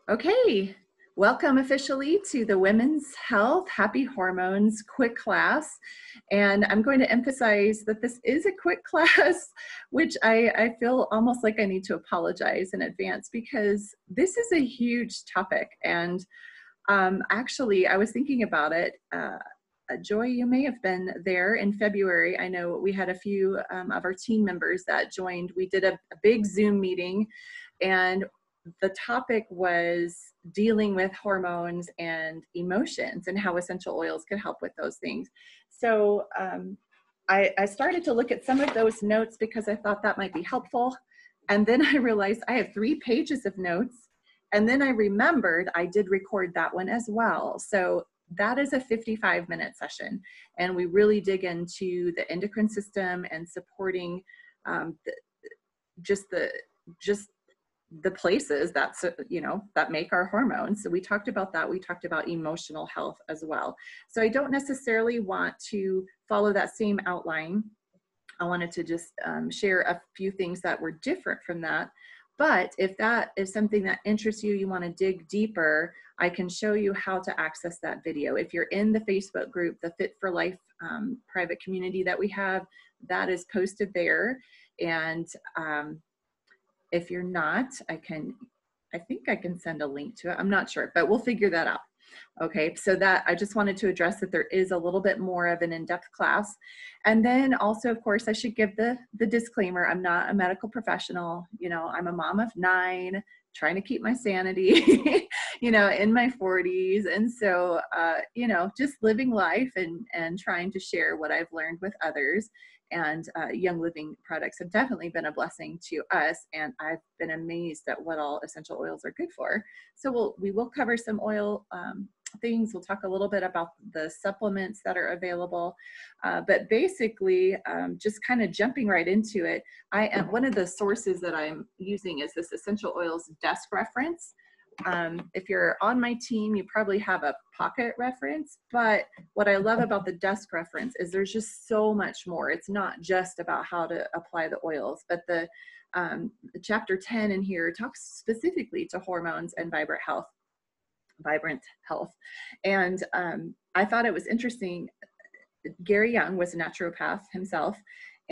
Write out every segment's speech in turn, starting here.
Okay, welcome officially to the Women's Health Happy Hormones quick class. And I'm going to emphasize that this is a quick class, which I feel almost like I need to apologize in advance because this is a huge topic. And actually, I was thinking about it. Joy, you may have been there in February. I know we had a few of our team members that joined. We did a big Zoom meeting, and the topic was dealing with hormones and emotions and how essential oils could help with those things. So I started to look at some of those notes because I thought that might be helpful. And then I realized I have 3 pages of notes. And then I remembered I did record that one as well. So that is a 55-minute session. And we really dig into the endocrine system and supporting just the places that's, that make our hormones. So we talked about that. We talked about emotional health as well. So I don't necessarily want to follow that same outline. I wanted to just share a few things that were different from that. But if that is something that interests you, you want to dig deeper, I can show you how to access that video. If you're in the Facebook group, the Fit for Life private community that we have, that is posted there. And if you're not, I think I can send a link to it. I'm not sure, but we'll figure that out. Okay, so that I just wanted to address that there is a little bit more of an in-depth class. And then also, of course, I should give the disclaimer. I'm not a medical professional. I'm a mom of 9, trying to keep my sanity, in my 40s. And so, just living life and trying to share what I've learned with others. And Young Living products have definitely been a blessing to us. And I've been amazed at what all essential oils are good for. So we will cover some oil things. We'll talk a little bit about the supplements that are available. But basically, just kind of jumping right into it, one of the sources that I'm using is this essential oils desk reference. If you're on my team, you probably have a pocket reference, but what I love about the desk reference is there's just so much more. It's not just about how to apply the oils, but the chapter 10 in here talks specifically to hormones and vibrant health. And I thought it was interesting. Gary Young was a naturopath himself.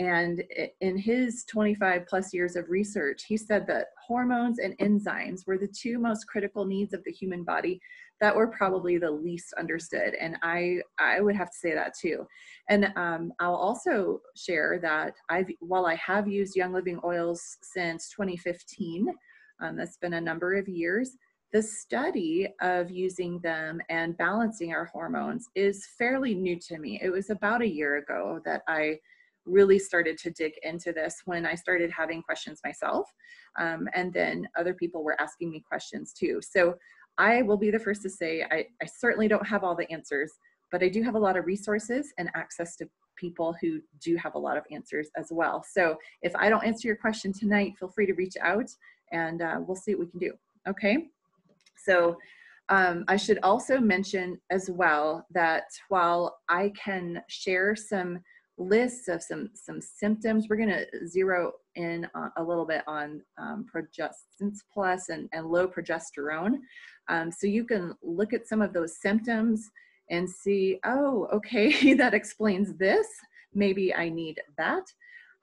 And in his 25 plus years of research, he said that hormones and enzymes were the 2 most critical needs of the human body that were probably the least understood. And I would have to say that too. And I'll also share that while I have used Young Living oils since 2015, that's been a number of years, the study of using them and balancing our hormones is fairly new to me. It was about a year ago that I really started to dig into this when I started having questions myself. And then other people were asking me questions too. So I will be the first to say, I certainly don't have all the answers, but I do have a lot of resources and access to people who do have a lot of answers as well. So if I don't answer your question tonight, feel free to reach out and we'll see what we can do. Okay. So I should also mention as well that while I can share some lists of some symptoms, we're going to zero in a little bit on Progestins Plus and low progesterone. So you can look at some of those symptoms and see, oh, okay, that explains this. Maybe I need that.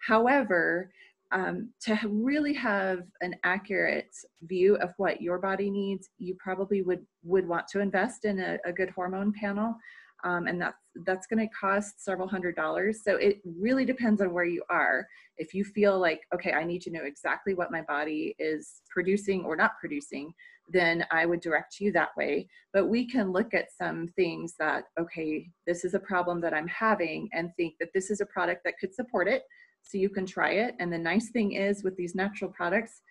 However, to really have an accurate view of what your body needs, you probably would want to invest in a good hormone panel. And that's going to cost several $100s. So it really depends on where you are. If you feel like, okay, I need to know exactly what my body is producing or not producing, then I would direct you that way. But we can look at some things that, okay, this is a problem that I'm having and think that this is a product that could support it. So you can try it. And the nice thing is with these natural products,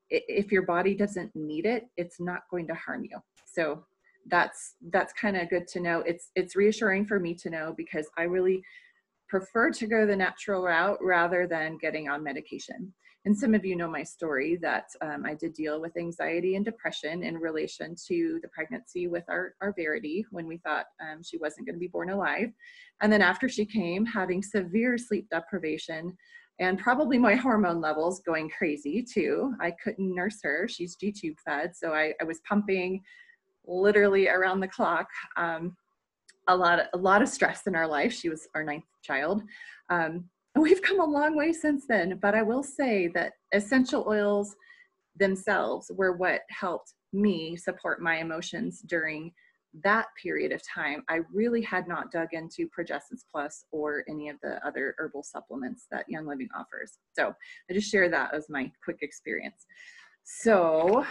if your body doesn't need it, it's not going to harm you. So that's kind of good to know. It's reassuring for me to know because I really prefer to go the natural route rather than getting on medication. And some of you know my story that I did deal with anxiety and depression in relation to the pregnancy with our Verity when we thought she wasn't going to be born alive. And then after she came, having severe sleep deprivation, and probably my hormone levels going crazy too. I couldn't nurse her. She's G-tube fed. So I was pumping literally around the clock. A lot of stress in our life. She was our 9th child. We've come a long way since then, but I will say that essential oils themselves were what helped me support my emotions during that period of time. I really had not dug into Progestins Plus or any of the other herbal supplements that Young Living offers. So I just share that as my quick experience. So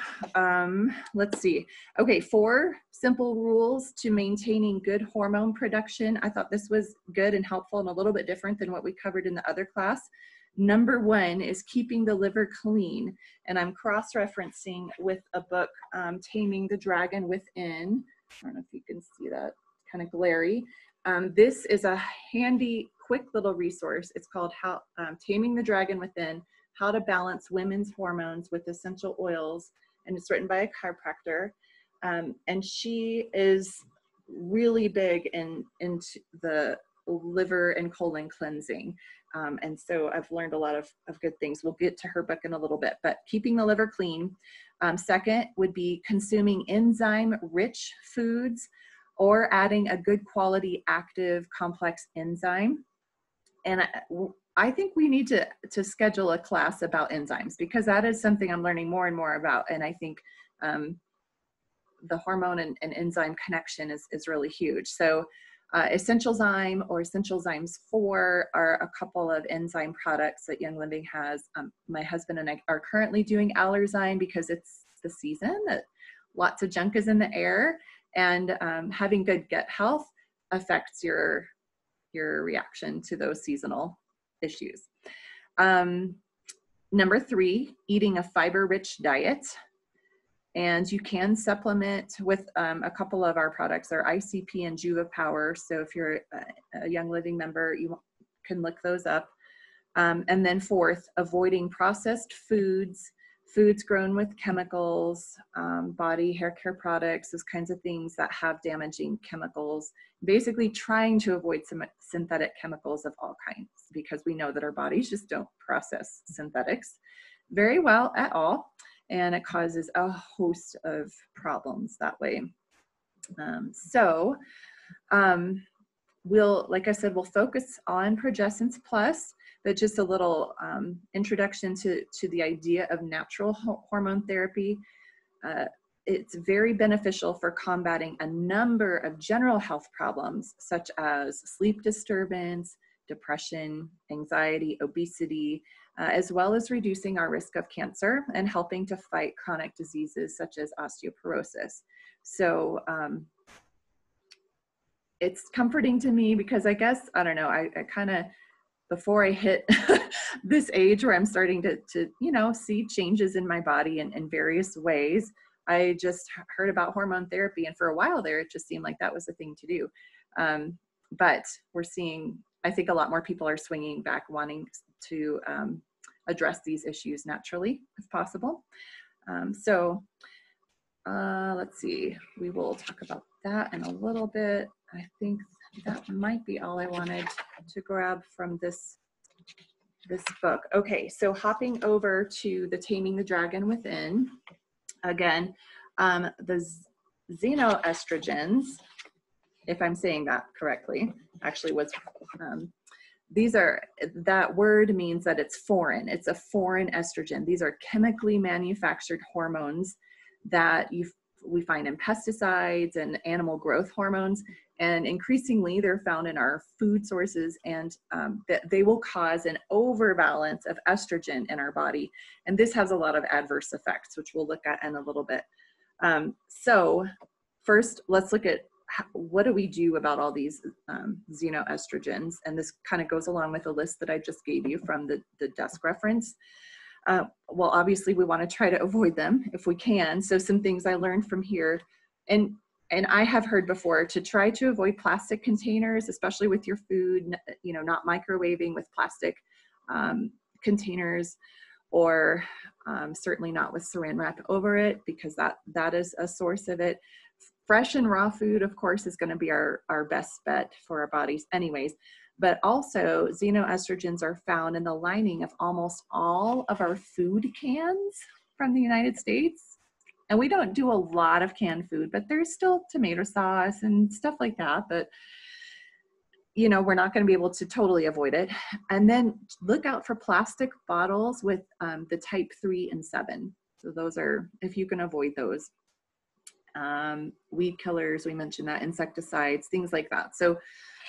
let's see. Okay, 4 simple rules to maintaining good hormone production. I thought this was good and helpful and a little bit different than what we covered in the other class. Number 1 is keeping the liver clean. And I'm cross-referencing with a book, Taming the Dragon Within. I don't know if you can see that, kind of glary. This is a handy, quick little resource. It's called Taming the Dragon Within, How to Balance Women's Hormones with Essential Oils. And it's written by a chiropractor. And she is really big into the liver and colon cleansing. And so I've learned a lot of good things. We'll get to her book in a little bit, but keeping the liver clean. Second would be consuming enzyme-rich foods or adding a good quality active complex enzyme. And I think we need to schedule a class about enzymes, because that is something I'm learning more and more about. And I think the hormone and enzyme connection is really huge. So Essential Zyme or Essential Zymes 4 are a couple of enzyme products that Young Living has. My husband and I are currently doing Allerzyme because it's the season that lots of junk is in the air, and having good gut health affects your reaction to those seasonal issues. Number 3, eating a fiber-rich diet. And you can supplement with a couple of our products, our ICP and Juva Power. So if you're a Young Living member, you can look those up. And then 4th, avoiding processed foods grown with chemicals, body hair care products, those kinds of things that have damaging chemicals. Basically trying to avoid some synthetic chemicals of all kinds, because we know that our bodies just don't process synthetics very well at all. And it causes a host of problems that way. Like I said, we'll focus on Progestins Plus, but just a little introduction to the idea of natural hormone therapy. It's very beneficial for combating a number of general health problems, such as sleep disturbance, depression, anxiety, obesity, as well as reducing our risk of cancer and helping to fight chronic diseases such as osteoporosis. So it's comforting to me, because I guess, I don't know, I kind of, before I hit this age where I'm starting to see changes in my body in various ways, I just heard about hormone therapy. And for a while there, it just seemed like that was the thing to do. But we're seeing, I think a lot more people are swinging back, wanting to address these issues naturally, if possible. Let's see, we will talk about that in a little bit. I think that might be all I wanted to grab from this book. Okay, so hopping over to the Taming the Dragon Within, again, the xenoestrogens, if I'm saying that correctly, actually was, that word means that it's foreign. It's a foreign estrogen. These are chemically manufactured hormones that we find in pesticides and animal growth hormones. And increasingly, they're found in our food sources, and they will cause an overbalance of estrogen in our body. And this has a lot of adverse effects, which we'll look at in a little bit. So first, let's look at what do we do about all these xenoestrogens? And this kind of goes along with the list that I just gave you from the desk reference. Well, obviously, we want to try to avoid them if we can. So some things I learned from here, and I have heard before, to try to avoid plastic containers, especially with your food, not microwaving with plastic containers, or certainly not with saran wrap over it, because that is a source of it. Fresh and raw food, of course, is going to be our best bet for our bodies anyways. But also xenoestrogens are found in the lining of almost all of our food cans from the United States. And we don't do a lot of canned food, but there's still tomato sauce and stuff like that. But, we're not going to be able to totally avoid it. And then look out for plastic bottles with the type 3 and 7. So those are, if you can avoid those. Weed killers, we mentioned that, insecticides, things like that. So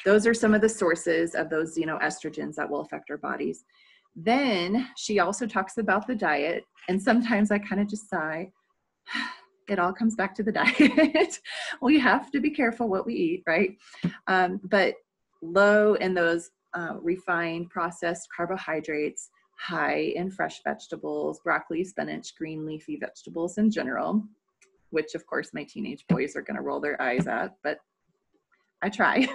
those are some of the sources of those xenoestrogens that will affect our bodies. Then she also talks about the diet. And sometimes I kind of just sigh. It all comes back to the diet. We have to be careful what we eat, right? But low in those refined processed carbohydrates, high in fresh vegetables, broccoli, spinach, green leafy vegetables in general, which of course my teenage boys are going to roll their eyes at, but I try.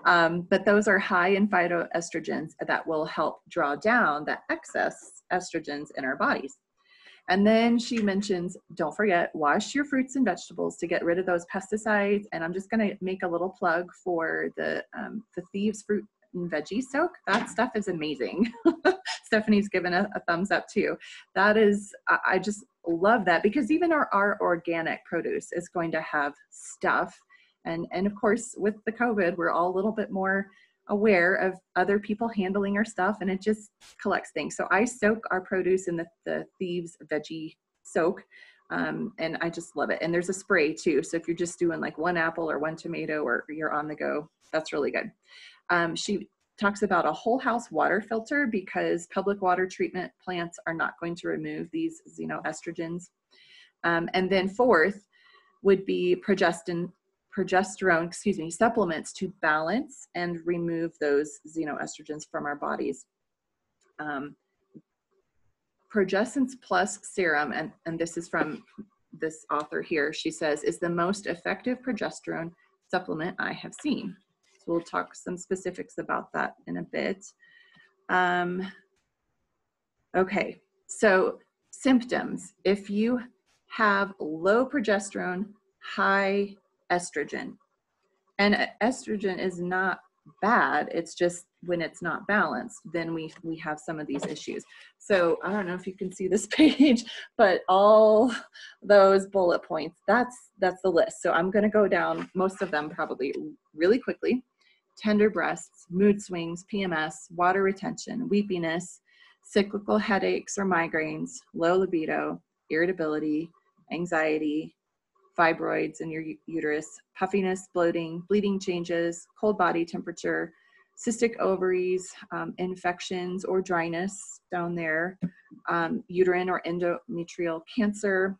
But those are high in phytoestrogens that will help draw down the excess estrogens in our bodies. And then she mentions, don't forget, wash your fruits and vegetables to get rid of those pesticides. And I'm just going to make a little plug for the Thieves Fruit and Veggie Soak. That stuff is amazing. Stephanie's given a thumbs up too. That is, I just love that, because even our organic produce is going to have stuff. And of course, with the COVID, we're all a little bit more aware of other people handling our stuff, and it just collects things. So I soak our produce in the Thieves Veggie Soak, and I just love it. And there's a spray too. So if you're just doing like one apple or one tomato, or you're on the go, that's really good. She talks about a whole house water filter, because public water treatment plants are not going to remove these xenoestrogens. And then fourth would be progesterone, supplements to balance and remove those xenoestrogens from our bodies. Progestins Plus serum, and this is from this author here, she says, is the most effective progesterone supplement I have seen. So we'll talk some specifics about that in a bit. Okay, so symptoms. If you have low progesterone, high estrogen, and estrogen is not bad, it's just when it's not balanced, then we have some of these issues. So I don't know if you can see this page, but all those bullet points, that's the list. So I'm going to go down most of them probably really quickly. Tender breasts, mood swings, PMS, water retention, weepiness, cyclical headaches or migraines, low libido, irritability, anxiety, fibroids in your uterus, puffiness, bloating, bleeding changes, cold body temperature, cystic ovaries, infections or dryness down there, uterine or endometrial cancer,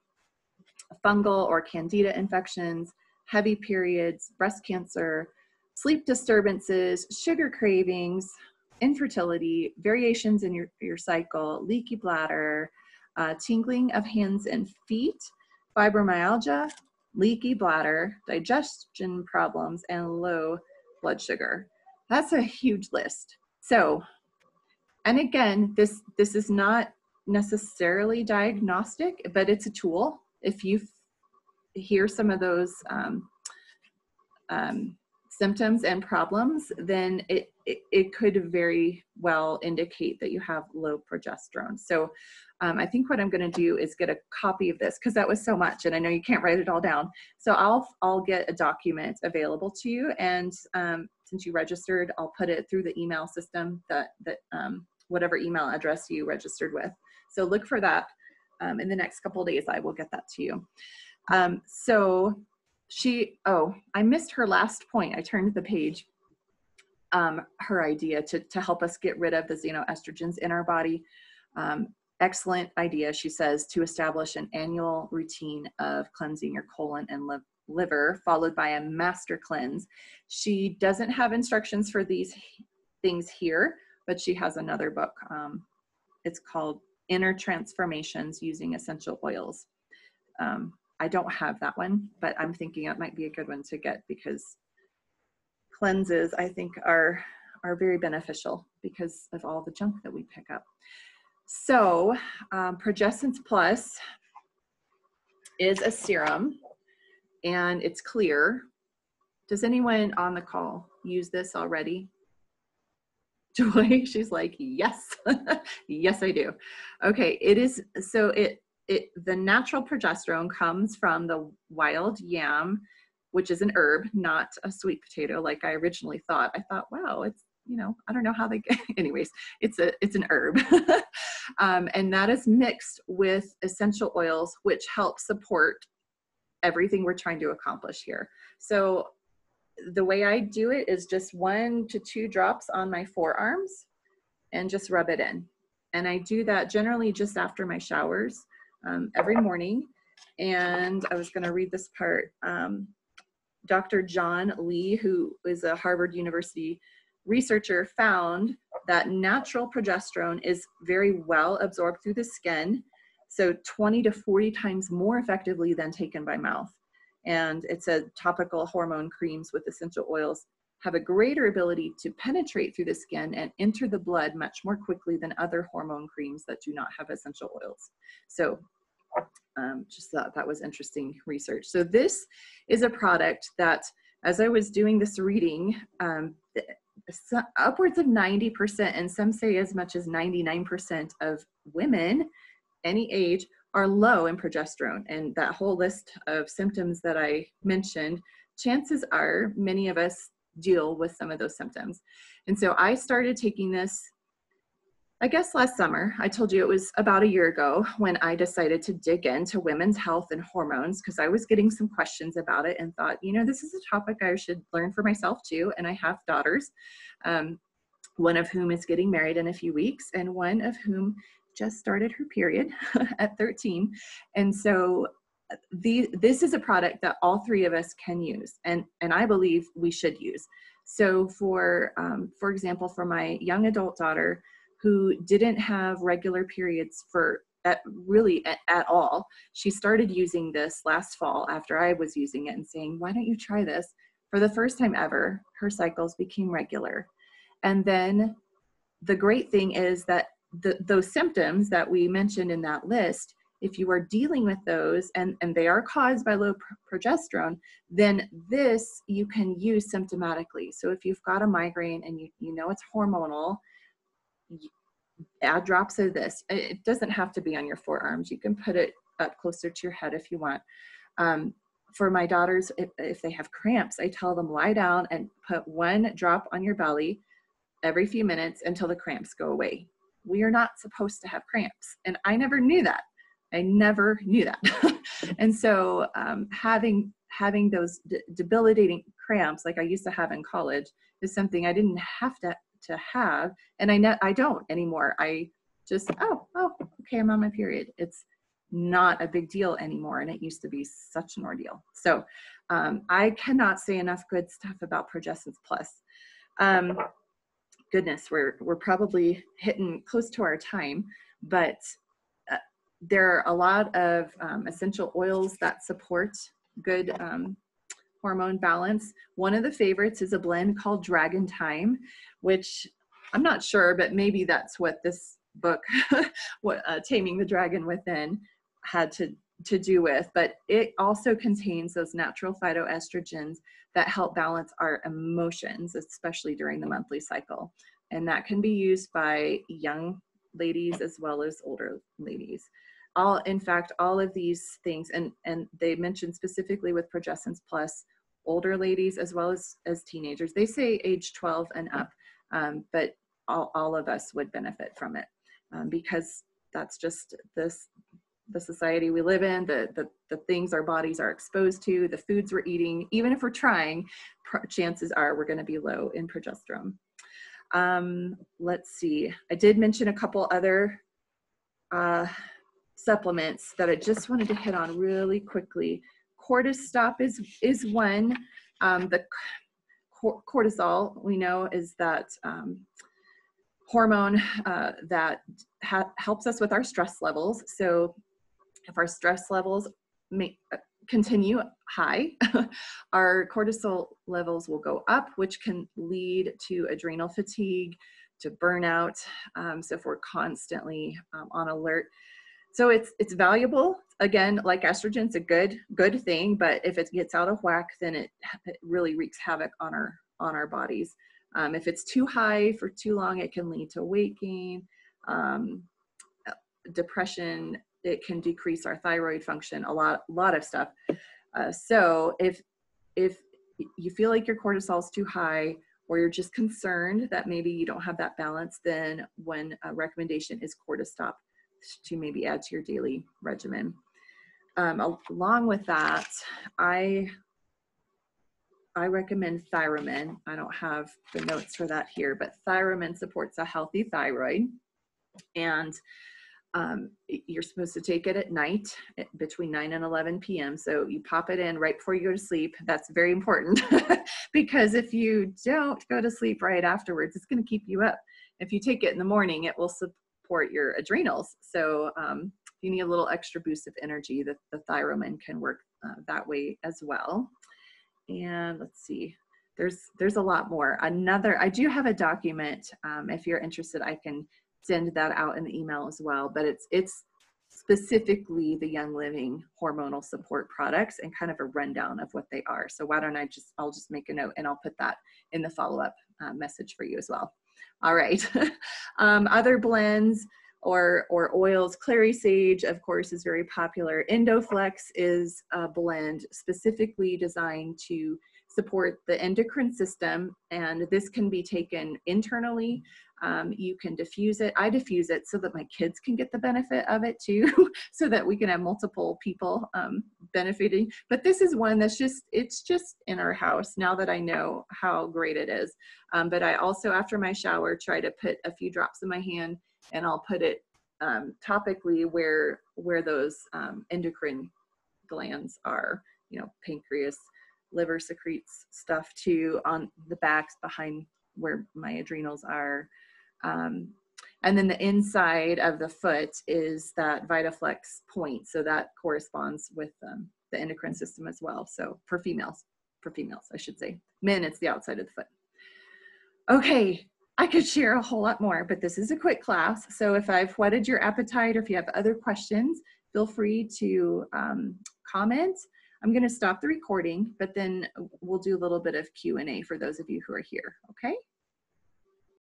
fungal or candida infections, heavy periods, breast cancer, sleep disturbances, sugar cravings, infertility, variations in your cycle, leaky bladder, tingling of hands and feet, fibromyalgia, leaky bladder, digestion problems, and low blood sugar. That's a huge list. So, and again, this is not necessarily diagnostic, but it's a tool. If you hear some of those symptoms and problems, then it could very well indicate that you have low progesterone. So I think what I'm going to do is get a copy of this, because that was so much, and I know you can't write it all down. So I'll get a document available to you, and since you registered, I'll put it through the email system that whatever email address you registered with. So look for that in the next couple of days. I will get that to you. So I missed her last point. I turned the page. Her idea to help us get rid of the xenoestrogens in our body. Excellent idea, she says, to establish an annual routine of cleansing your colon and liver, followed by a master cleanse. She doesn't have instructions for these things here, but she has another book. It's called Inner Transformations Using Essential Oils. I don't have that one, but I'm thinking it might be a good one to get, because cleanses, I think, are very beneficial because of all the junk that we pick up. So Progestins Plus is a serum, and it's clear. Does anyone on the call use this already? Joy, she's like, yes, yes, I do. Okay, it is, so the natural progesterone comes from the wild yam, which is an herb, not a sweet potato like I originally thought. I thought, wow, it's, I don't know how they get, anyways, it's an herb. And that is mixed with essential oils, which help support everything we're trying to accomplish here. So the way I do it is just 1 to 2 drops on my forearms and just rub it in. And I do that generally just after my showers every morning. And I was going to read this part. Dr. John Lee, who is a Harvard University researcher, found that natural progesterone is very well absorbed through the skin, so 20 to 40 times more effectively than taken by mouth. And it said topical hormone creams with essential oils have a greater ability to penetrate through the skin and enter the blood much more quickly than other hormone creams that do not have essential oils. So just thought that was interesting research. So this is a product that, as I was doing this reading, upwards of 90%, and some say as much as 99% of women, any age, are low in progesterone. And that whole list of symptoms that I mentioned, chances are many of us deal with some of those symptoms. And so I started taking this, I guess last summer. I told you it was about a year ago when I decided to dig into women's health and hormones, because I was getting some questions about it and thought, this is a topic I should learn for myself too. And I have daughters, one of whom is getting married in a few weeks, and one of whom just started her period at 13. And so this is a product that all 3 of us can use, and I believe we should use. So for example, for my young adult daughter who didn't have regular periods at all, she started using this last fall after I was using it and saying, why don't you try this? For the first time ever, her cycles became regular. And then the great thing is that those symptoms that we mentioned in that list, if you are dealing with those and they are caused by low progesterone, then this you can use symptomatically. So if you've got a migraine and you know it's hormonal, add drops of this. It doesn't have to be on your forearms. You can put it up closer to your head if you want. For my daughters, if they have cramps, I tell them lie down and put 1 drop on your belly every few minutes until the cramps go away. We are not supposed to have cramps. And I never knew that. And so having those debilitating cramps like I used to have in college is something I didn't have to have. And I don't anymore. I just, okay, I'm on my period. It's not a big deal anymore. And it used to be such an ordeal. So I cannot say enough good stuff about Progestins Plus. Goodness, we're probably hitting close to our time, but there are a lot of essential oils that support good hormone balance. One of the favorites is a blend called Dragon Time, which I'm not sure, but maybe that's what this book, Taming the Dragon Within, had to do with. But it also contains those natural phytoestrogens that help balance our emotions, especially during the monthly cycle. And that can be used by young ladies as well as older ladies. In fact, all of these things, and they mentioned specifically with Progestins Plus, older ladies as well as teenagers. They say age 12 and up, but all of us would benefit from it because that's just the society we live in, the things our bodies are exposed to, the foods we're eating. Even if we're trying, chances are we're going to be low in progesterone. Let's see. I did mention a couple other supplements that I just wanted to hit on really quickly. Cortisol is one. The cortisol, we know, is that hormone that helps us with our stress levels. So if our stress levels continue high, our cortisol levels will go up, which can lead to adrenal fatigue, to burnout. So if we're constantly on alert. So it's valuable. Again, like estrogen, it's a good thing, but if it gets out of whack, then it really wreaks havoc on our bodies. If it's too high for too long, it can lead to weight gain, depression. It can decrease our thyroid function, a lot of stuff. So if you feel like your cortisol is too high, or you're just concerned that maybe you don't have that balance, then one recommendation is Cortistop to maybe add to your daily regimen. Along with that, I recommend Thiamine. I don't have the notes for that here, but Thiamine supports a healthy thyroid, and you're supposed to take it at night between 9 and 11 p.m. So you pop it in right before you go to sleep. That's very important because if you don't go to sleep right afterwards, it's going to keep you up. If you take it in the morning, it will support your adrenals. So if you need a little extra boost of energy, the Thiamine can work that way as well. And let's see, there's a lot more. I do have a document. If you're interested, I can send that out in the email as well, but it's specifically the Young Living hormonal support products and kind of a rundown of what they are. So why don't I'll just make a note and I'll put that in the follow-up message for you as well. All right. Other blends or oils, clary sage, of course, is very popular. Endoflex is a blend specifically designed to support the endocrine system, and this can be taken internally. You can diffuse it. I diffuse it so that my kids can get the benefit of it too, so that we can have multiple people benefiting. But this is one that's it's just in our house now that I know how great it is. But I also, after my shower, try to put a few drops in my hand, and I'll put it topically where those endocrine glands are, pancreas, liver secretes stuff too, on the backs behind where my adrenals are. And then the inside of the foot is that VitaFlex point. So that corresponds with the endocrine system as well. So for females, I should say. Men, it's the outside of the foot. Okay, I could share a whole lot more, but this is a quick class. So if I've whetted your appetite, or if you have other questions, feel free to comment. I'm going to stop the recording, but then we'll do a little bit of Q&A for those of you who are here. Okay.